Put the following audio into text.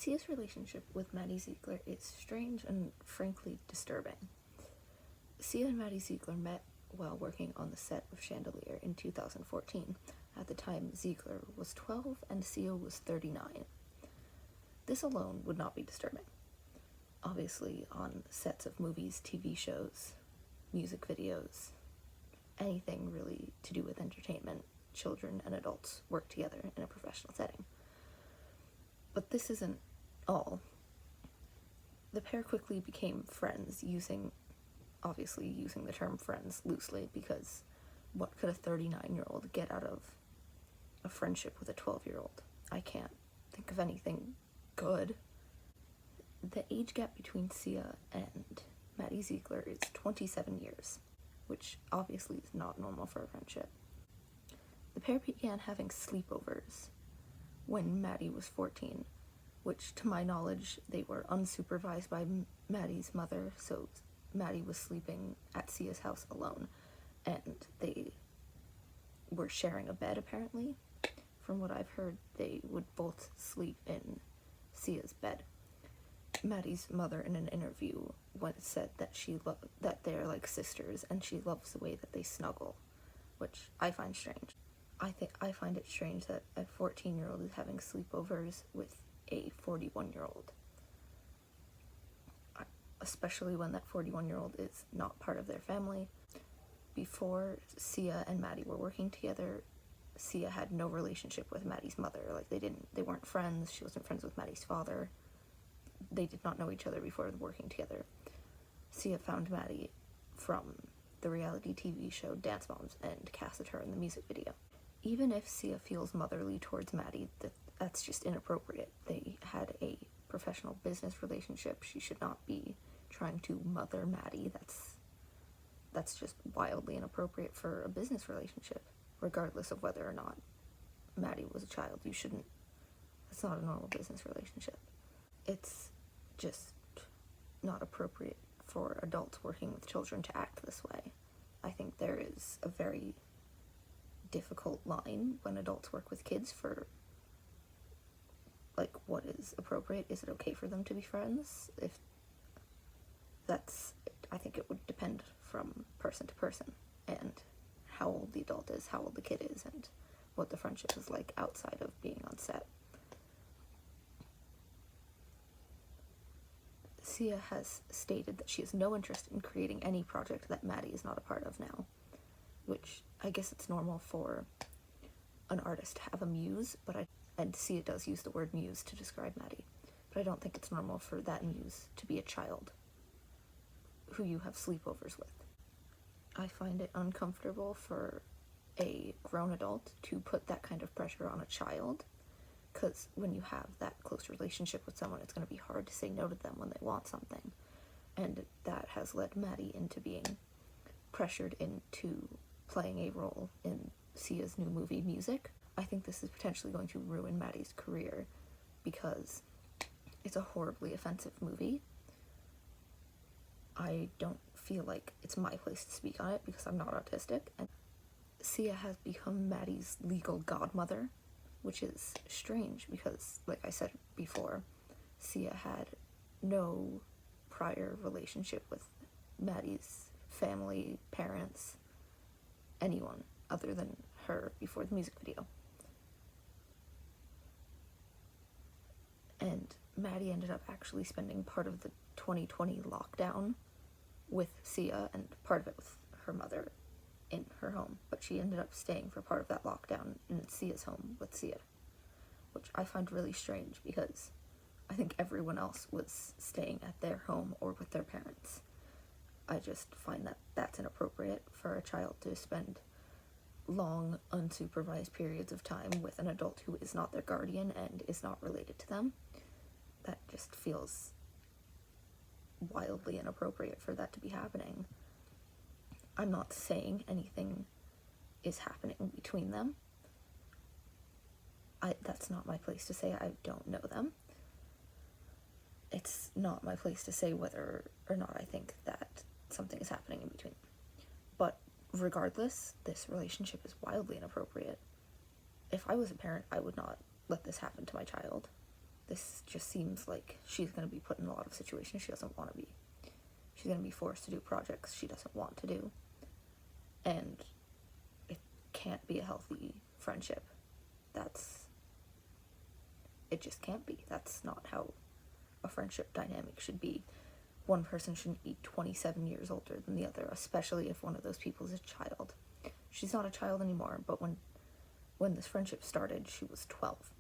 Sia's relationship with Maddie Ziegler is strange and frankly disturbing. Sia and Maddie Ziegler met while working on the set of Chandelier in 2014. At the time, Ziegler was 12 and Sia was 39. This alone would not be disturbing. Obviously, on sets of movies, TV shows, music videos, anything really to do with entertainment, children and adults work together in a professional setting. But this isn't all. The pair quickly became friends, obviously using the term friends loosely, because what could a 39-year-old get out of a friendship with a 12-year-old? I can't think of anything good. The age gap between Sia and Maddie Ziegler is 27 years, which obviously is not normal for a friendship. The pair began having sleepovers when Maddie was 14, which, to my knowledge, they were unsupervised by Maddie's mother, so Maddie was sleeping at Sia's house alone, and they were sharing a bed, apparently. From what I've heard, they would both sleep in Sia's bed. Maddie's mother, in an interview, once said that that they're like sisters, and she loves the way that they snuggle, which I find strange. I find it strange that a 14-year-old is having sleepovers with a 41-year-old. Especially when that 41-year-old is not part of their family. Before Sia and Maddie were working together, Sia had no relationship with Maddie's mother. They weren't friends. She wasn't friends with Maddie's father. They did not know each other before working together. Sia found Maddie from the reality TV show Dance Moms and casted her in the music video. Even if Sia feels motherly towards Maddie, that's just inappropriate. They had a professional business relationship. She should not be trying to mother Maddie. That's just wildly inappropriate for a business relationship, regardless of whether or not Maddie was a child. It's not a normal business relationship. It's just not appropriate for adults working with children to act this way. I think there is a very difficult line when adults work with kids for what is appropriate. Is it okay for them to be friends? I think it would depend from person to person, and how old the adult is, how old the kid is, and what the friendship is like outside of being on set. Sia has stated that she has no interest in creating any project that Maddie is not a part of now, which I guess it's normal for an artist to have a muse, and Sia does use the word muse to describe Maddie, but I don't think it's normal for that muse to be a child who you have sleepovers with. I find it uncomfortable for a grown adult to put that kind of pressure on a child, because when you have that close relationship with someone, it's going to be hard to say no to them when they want something, and that has led Maddie into being pressured into playing a role in Sia's new movie, Music. I think this is potentially going to ruin Maddie's career, because it's a horribly offensive movie. I don't feel like it's my place to speak on it because I'm not autistic, and Sia has become Maddie's legal godmother, which is strange because, like I said before, Sia had no prior relationship with Maddie's family, parents, anyone other than her before the music video. And Maddie ended up actually spending part of the 2020 lockdown with Sia and part of it with her mother in her home, but she ended up staying for part of that lockdown in Sia's home with Sia, which I find really strange because I think everyone else was staying at their home or with their parents. I just find that that's inappropriate for a child to spend long, unsupervised periods of time with an adult who is not their guardian and is not related to them. That just feels wildly inappropriate for that to be happening. I'm not saying anything is happening between them. That's not my place to say. I don't know them. It's not my place to say whether or not I think that something is happening in between. But regardless, this relationship is wildly inappropriate. If I was a parent, I would not let this happen to my child. This just seems like she's going to be put in a lot of situations she doesn't want to be. She's going to be forced to do projects she doesn't want to do. And it can't be a healthy friendship. It just can't be. That's not how a friendship dynamic should be. One person shouldn't be 27 years older than the other, especially if one of those people is a child. She's not a child anymore, but when this friendship started, she was 12.